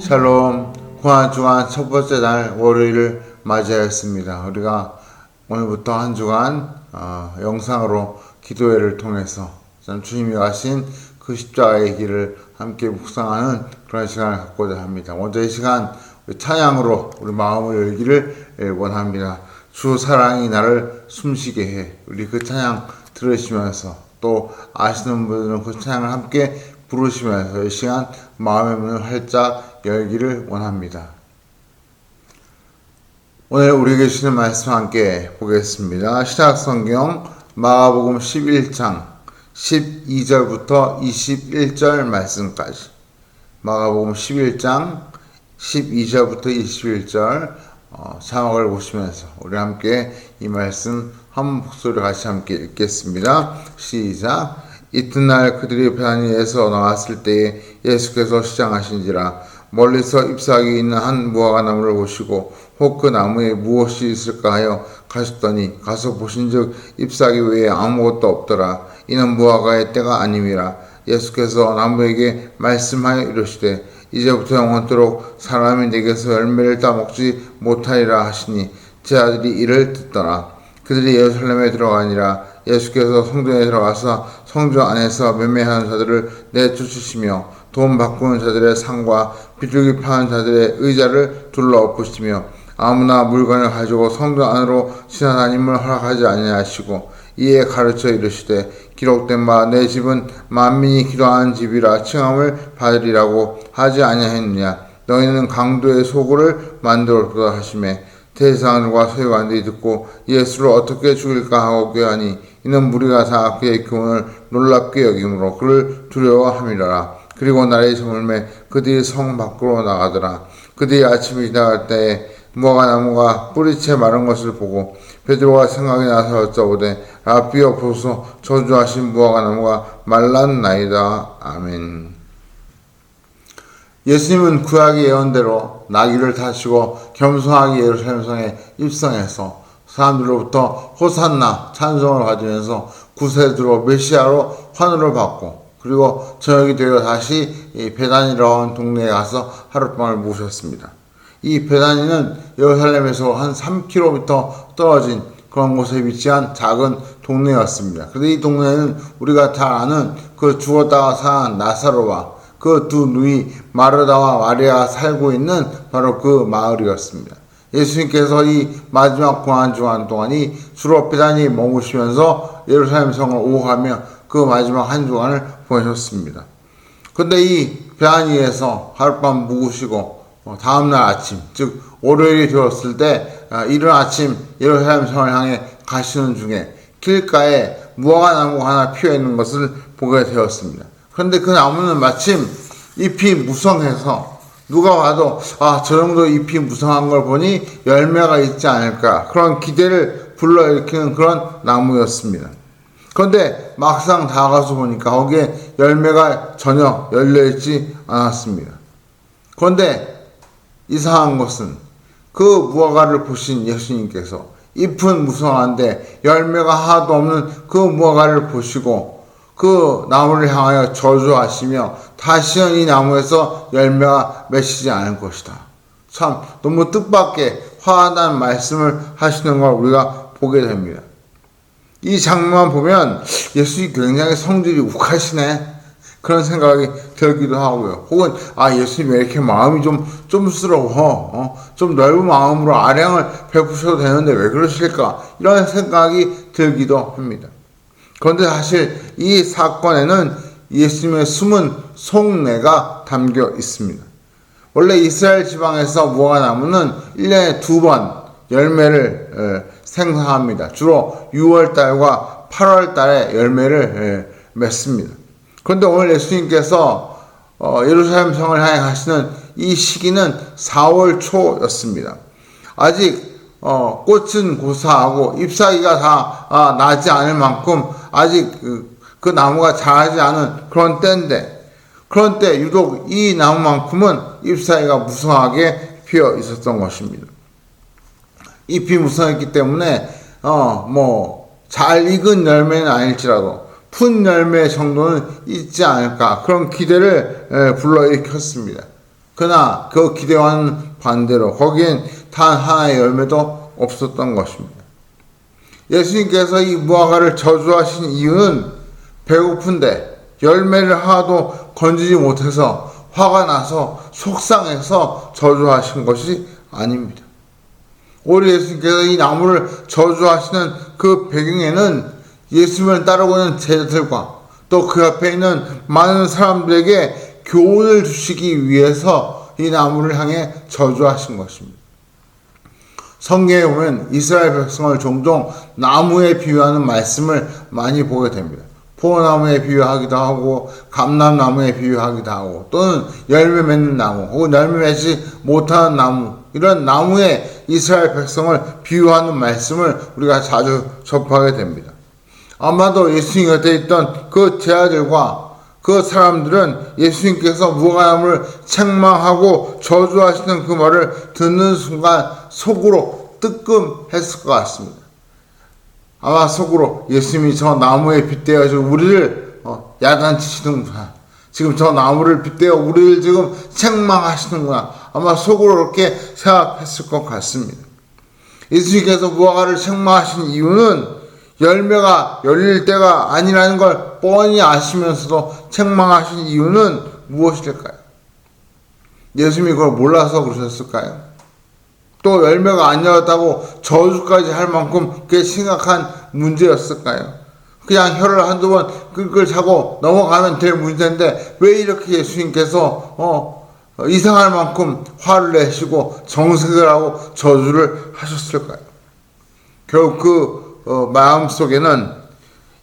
샬롬. 고난주간 첫 번째 날 월요일을 맞이하였습니다. 우리가 오늘부터 한 주간 영상으로 기도회를 통해서 주님이 가신 그 십자가의 길을 함께 묵상하는 그런 시간을 갖고자 합니다. 먼저 이 시간 찬양으로 우리 마음을 열기를 원합니다. 주 사랑이 나를 숨쉬게 해. 우리 그 찬양 들으시면서 또 아시는 분들은 그 찬양을 함께 부르시면서 이 시간 마음의 문을 활짝 열기를 원합니다. 오늘 우리에게 주시는 말씀 함께 보겠습니다. 신약성경 마가복음 11장 12절부터 21절 말씀까지. 마가복음 11장 12절부터 21절 자막을 보시면서 우리 함께 이 말씀 한 목소리로 같이 함께 읽겠습니다. 시작. 이튿날 그들이 베다니에서 나왔을 때에 예수께서 시장하신지라 멀리서 잎사귀 있는 한 무화과 나무를 보시고 혹 그 나무에 무엇이 있을까 하여 가셨더니 가서 보신즉 잎사귀 외에 아무것도 없더라. 이는 무화과의 때가 아님이라. 예수께서 나무에게 말씀하여 이르시되 이제부터 영원토록 사람이 내게서 열매를 따먹지 못하리라 하시니 제 아들이 이를 듣더라. 그들이 예루살렘에 들어가니라. 예수께서 성전에 들어가서 성전 안에서 매매하는 자들을 내쫓으시며 돈 바꾸는 자들의 상과 비둘기 파는 자들의 의자를 둘러 엎으시며 아무나 물건을 가지고 성전 안으로 지나다님을 허락하지 아니하시고 이에 가르쳐 이르시되 기록된 바 내 집은 만민이 기도하는 집이라 칭함을 받으리라고 하지 아니하였느냐. 너희는 강도의 소굴을 만들었도다 하시매 대제사장들과 서기관들이 듣고 예수를 어떻게 죽일까 하고 꾀하니 이는 무리가 다 그의 교훈을 놀랍게 여김으로 그를 두려워함이라. 그리고 날이 저물매 그들이 성 밖으로 나가더라. 그들이 아침에 지나갈 때에 무화과 나무가 뿌리채 마른 것을 보고 베드로가 생각이 나서 여쭤보되 라비여 보소 저주하신 무화과 나무가 말랐나이다. 아멘. 예수님은 구약의 예언대로 나귀를 타시고 겸손하게 예루살렘 성에 입성해서 사람들로부터 호산나 찬송을 받으면서 구세주로 메시아로 환호를 받고 그리고 저녁이 되어 다시 베다니라고 하는 동네에 가서 하룻밤을 묵으셨습니다. 이 베다니는 예루살렘에서 한 3km 떨어진 그런 곳에 위치한 작은 동네였습니다. 그런데 이 동네는 우리가 잘 아는 그 죽었다가 산 나사로와 그 두 누이 마르다와 마리아가 살고 있는 바로 그 마을이었습니다. 예수님께서 이 마지막 고난주간 동안이 주로 베다니에 머무시면서 예루살렘 성을 오가며 그 마지막 한 주간을 보내셨습니다. 그런데 이 베다니에서 하룻밤 묵으시고 다음날 아침, 즉 월요일이 되었을 때 이른 아침 예루살렘 성을 향해 가시는 중에 길가에 무화과 나무가 하나 피어 있는 것을 보게 되었습니다. 그런데 그 나무는 마침 잎이 무성해서 누가 봐도 저 정도 잎이 무성한 걸 보니 열매가 있지 않을까 그런 기대를 불러일으키는 그런 나무였습니다. 그런데 막상 다가가서 보니까 거기에 열매가 전혀 열려있지 않았습니다. 그런데 이상한 것은 그 무화과를 보신 예수님께서 잎은 무성한데 열매가 하나도 없는 그 무화과를 보시고 그 나무를 향하여 저주하시며 다시는 이 나무에서 열매가 맺히지 않을 것이다. 참 너무 뜻밖의 화난 말씀을 하시는 걸 우리가 보게 됩니다. 이 장면만 보면 예수님이 굉장히 성질이 욱하시네 그런 생각이 들기도 하고요. 혹은 예수님 왜 이렇게 마음이 좀 쫌스러워 좀 넓은 마음으로 아량을 베푸셔도 되는데 왜 그러실까 이런 생각이 들기도 합니다. 그런데 사실 이 사건에는 예수님의 숨은 속내가 담겨 있습니다. 원래 이스라엘 지방에서 무화과 나무는 1년에 2번 열매를 생산합니다. 주로 6월달과 8월달에 열매를 맺습니다. 그런데 오늘 예수님께서 예루살렘 성을 향해 가시는 이 시기는 4월 초였습니다. 아직 꽃은 고사하고 잎사귀가 다 나지 않을 만큼 아직 그 나무가 자라지 않은 그런 때인데 그런 때 유독 이 나무만큼은 잎사귀가 무성하게 피어 있었던 것입니다. 잎이 무성했기 때문에 잘 익은 열매는 아닐지라도 푼 열매 정도는 있지 않을까 그런 기대를 불러일으켰습니다. 그러나 그 기대와는 반대로 거기엔 단 하나의 열매도 없었던 것입니다. 예수님께서 이 무화과를 저주하신 이유는 배고픈데 열매를 하나도 건지지 못해서 화가 나서 속상해서 저주하신 것이 아닙니다. 오히려 예수님께서 이 나무를 저주하시는 그 배경에는 예수님을 따르고 있는 제자들과 또 그 앞에 있는 많은 사람들에게 교훈을 주시기 위해서 이 나무를 향해 저주하신 것입니다. 성경에 보면 이스라엘 백성을 종종 나무에 비유하는 말씀을 많이 보게 됩니다. 포도나무에 비유하기도 하고 감람나무에 비유하기도 하고 또는 열매 맺는 나무 혹은 열매 맺지 못하는 나무, 이런 나무에 이스라엘 백성을 비유하는 말씀을 우리가 자주 접하게 됩니다. 아마도 예수님 곁에 있던 그 제자들과 그 사람들은 예수님께서 무화과나무를 책망하고 저주하시는 그 말을 듣는 순간 속으로 뜨끔했을 것 같습니다. 아마 속으로 예수님이 저 나무에 빗대어 지금 우리를 야단치시는구나. 지금 저 나무를 빗대어 우리를 지금 책망하시는구나. 아마 속으로 그렇게 생각했을 것 같습니다. 예수님께서 무화과를 책망하신 이유는 열매가 열릴 때가 아니라는 걸 뻔히 아시면서도 책망하신 이유는 무엇일까요? 예수님이 그걸 몰라서 그러셨을까요? 또 열매가 안 열었다고 저주까지 할 만큼 그게 심각한 문제였을까요? 그냥 혀를 한두 번 끌끌 차고 넘어가면 될 문제인데 왜 이렇게 예수님께서 이상할 만큼 화를 내시고 정색을 하고 저주를 하셨을까요? 결국 그 마음속에는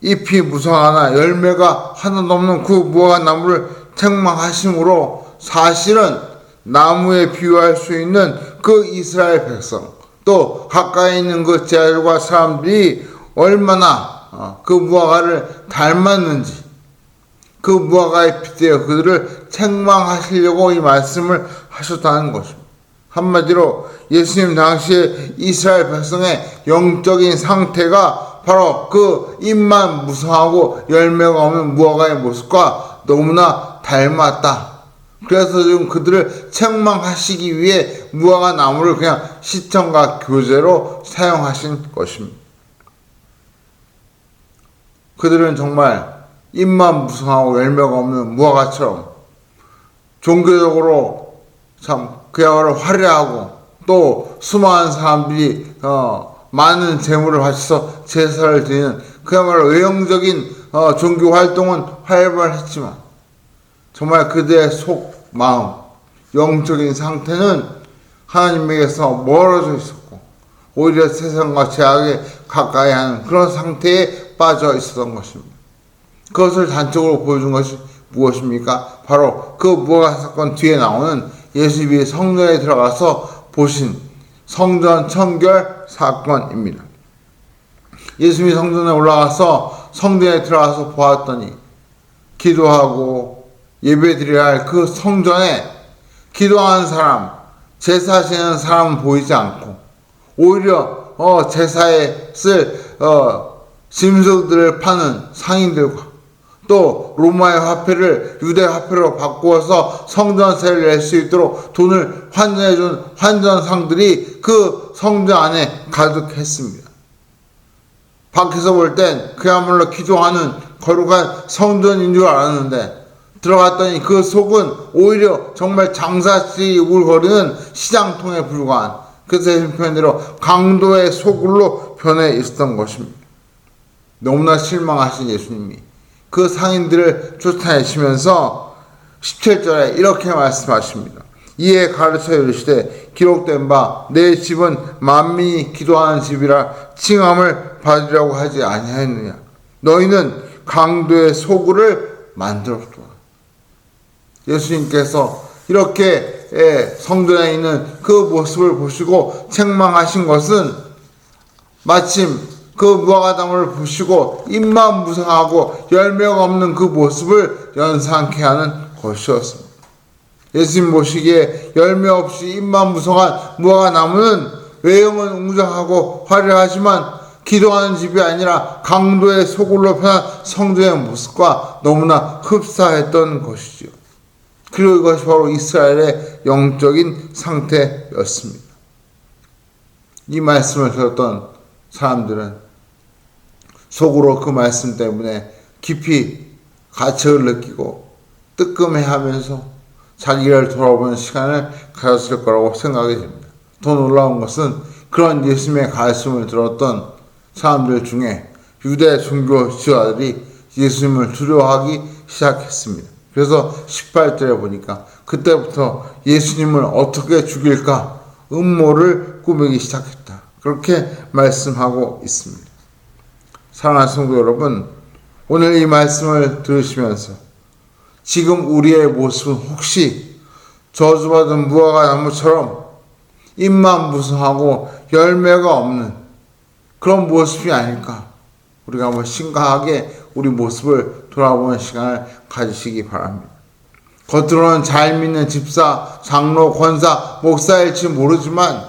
잎이 무성하나 열매가 하나도 없는 그 무화과 나무를 책망하심으로 사실은 나무에 비유할 수 있는 그 이스라엘 백성 또 가까이 있는 그 제자들과 사람들이 얼마나 그 무화과를 닮았는지 그 무화과에 빗대어 그들을 책망하시려고 이 말씀을 하셨다는 것입니다. 한마디로 예수님 당시에 이스라엘 백성의 영적인 상태가 바로 그 잎만 무성하고 열매가 없는 무화과의 모습과 너무나 닮았다. 그래서 지금 그들을 책망하시기 위해 무화과 나무를 그냥 시청과 교재로 사용하신 것입니다. 그들은 정말 잎만 무성하고 열매가 없는 무화과처럼 종교적으로 참 그야말로 화려하고 또 수많은 사람들이 많은 재물을 바쳐서 제사를 드리는 그야말로 외형적인 종교 활동은 활발했지만 정말 그들의 속 마음 영적인 상태는 하나님에게서 멀어져 있었고 오히려 세상과 죄악에 가까이 하는 그런 상태에 빠져 있었던 것입니다. 그것을 단적으로 보여준 것이 무엇입니까? 바로 그 무화과 사건 뒤에 나오는 예수님이 성전에 들어가서 보신 성전 청결 사건입니다. 예수님이 성전에 올라가서 성전에 들어가서 보았더니 기도하고 예배드려야 할 그 성전에 기도하는 사람, 제사 지내는 사람은 보이지 않고 오히려 제사에 쓸 짐승들을 파는 상인들과 또 로마의 화폐를 유대 화폐로 바꾸어서 성전세를 낼 수 있도록 돈을 환전해준 환전상들이 그 성전 안에 가득했습니다. 밖에서 볼 땐 그야말로 기도하는 거룩한 성전인 줄 알았는데 들어갔더니 그 속은 오히려 정말 장사치 우글거리는 시장통에 불과한 그새 표현대로 강도의 소굴로 변해 있었던 것입니다. 너무나 실망하신 예수님이 그 상인들을 쫓아내시면서 17절에 이렇게 말씀하십니다. 이에 가르쳐 이르시되 기록된 바 내 집은 만민이 기도하는 집이라 칭함을 받으려고 하지 아니하였느냐. 너희는 강도의 소굴을 만들었도다. 예수님께서 이렇게 성전에 있는 그 모습을 보시고 책망하신 것은 마침 그 무화과나무를 보시고 잎만 무성하고 열매가 없는 그 모습을 연상케 하는 것이었습니다. 예수님 보시기에 열매 없이 잎만 무성한 무화과나무는 외형은 웅장하고 화려하지만 기도하는 집이 아니라 강도의 소굴로 변한 성전의 모습과 너무나 흡사했던 것이지요. 그리고 이것이 바로 이스라엘의 영적인 상태였습니다. 이 말씀을 들었던 사람들은 속으로 그 말씀 때문에 깊이 가책을 느끼고 뜨끔해하면서 자기를 돌아보는 시간을 가졌을 거라고 생각이 됩니다. 더 놀라운 것은 그런 예수님의 가르침을 들었던 사람들 중에 유대 종교 지도자들이 예수님을 두려워하기 시작했습니다. 그래서 18절에 보니까 그때부터 예수님을 어떻게 죽일까 음모를 꾸미기 시작했다. 그렇게 말씀하고 있습니다. 사랑하는 성도 여러분, 오늘 이 말씀을 들으시면서 지금 우리의 모습은 혹시 저주받은 무화과 나무처럼 잎만 무성하고 열매가 없는 그런 모습이 아닐까? 우리가 한번 심각하게 우리 모습을 돌아보는 시간을 가지시기 바랍니다. 겉으로는 잘 믿는 집사, 장로, 권사, 목사일지 모르지만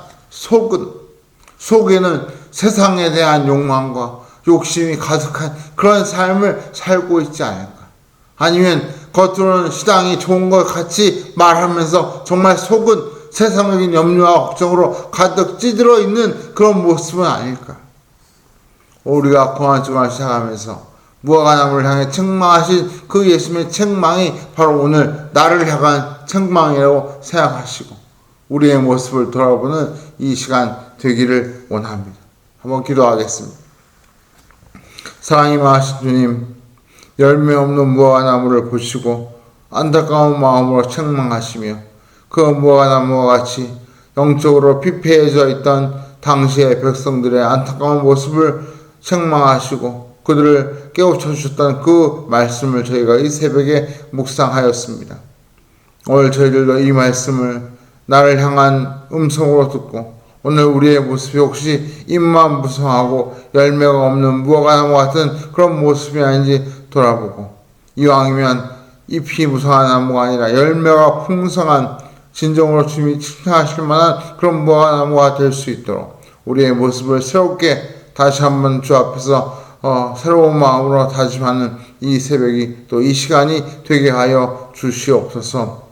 속에는 세상에 대한 욕망과 욕심이 가득한 그런 삶을 살고 있지 않을까? 아니면 겉으로는 신앙이 좋은 것 같이 말하면서 정말 속은 세상적인 염려와 걱정으로 가득 찌들어 있는 그런 모습은 아닐까? 우리가 고난주간을 시작하면서 무화과나무를 향해 책망하신 그 예수님의 책망이 바로 오늘 나를 향한 책망이라고 생각하시고 우리의 모습을 돌아보는 이 시간 되기를 원합니다. 한번 기도하겠습니다. 사랑이 많으신 주님, 열매 없는 무화과나무를 보시고 안타까운 마음으로 책망하시며 그 무화과나무와 같이 영적으로 피폐해져 있던 당시의 백성들의 안타까운 모습을 책망하시고 그들을 깨우쳐 주셨던 그 말씀을 저희가 이 새벽에 묵상하였습니다. 오늘 저희들도 이 말씀을 나를 향한 음성으로 듣고 오늘 우리의 모습이 혹시 잎만 무성하고 열매가 없는 무화과나무 같은 그런 모습이 아닌지 돌아보고 이왕이면 잎이 무성한 나무가 아니라 열매가 풍성한 진정으로 주님이 칭찬하실 만한 그런 무화과나무가 될 수 있도록 우리의 모습을 새롭게 다시 한번 주 앞에서 새로운 마음으로 다짐하는 이 새벽이 또 이 시간이 되게 하여 주시옵소서.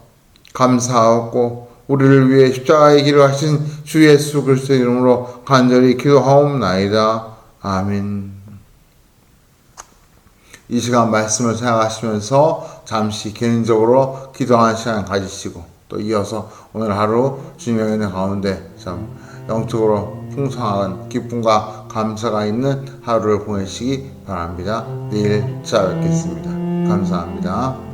감사하고 우리를 위해 십자가의 길을 하신 주 예수 그리스도의 이름으로 간절히 기도하옵나이다. 아멘. 이 시간 말씀을 생각하시면서 잠시 개인적으로 기도하는 시간 가지시고 또 이어서 오늘 하루 주님의 은혜 가운데 참 영적으로 풍성한 기쁨과 감사가 있는 하루를 보내시기 바랍니다. 내일 찾아뵙겠습니다. 감사합니다.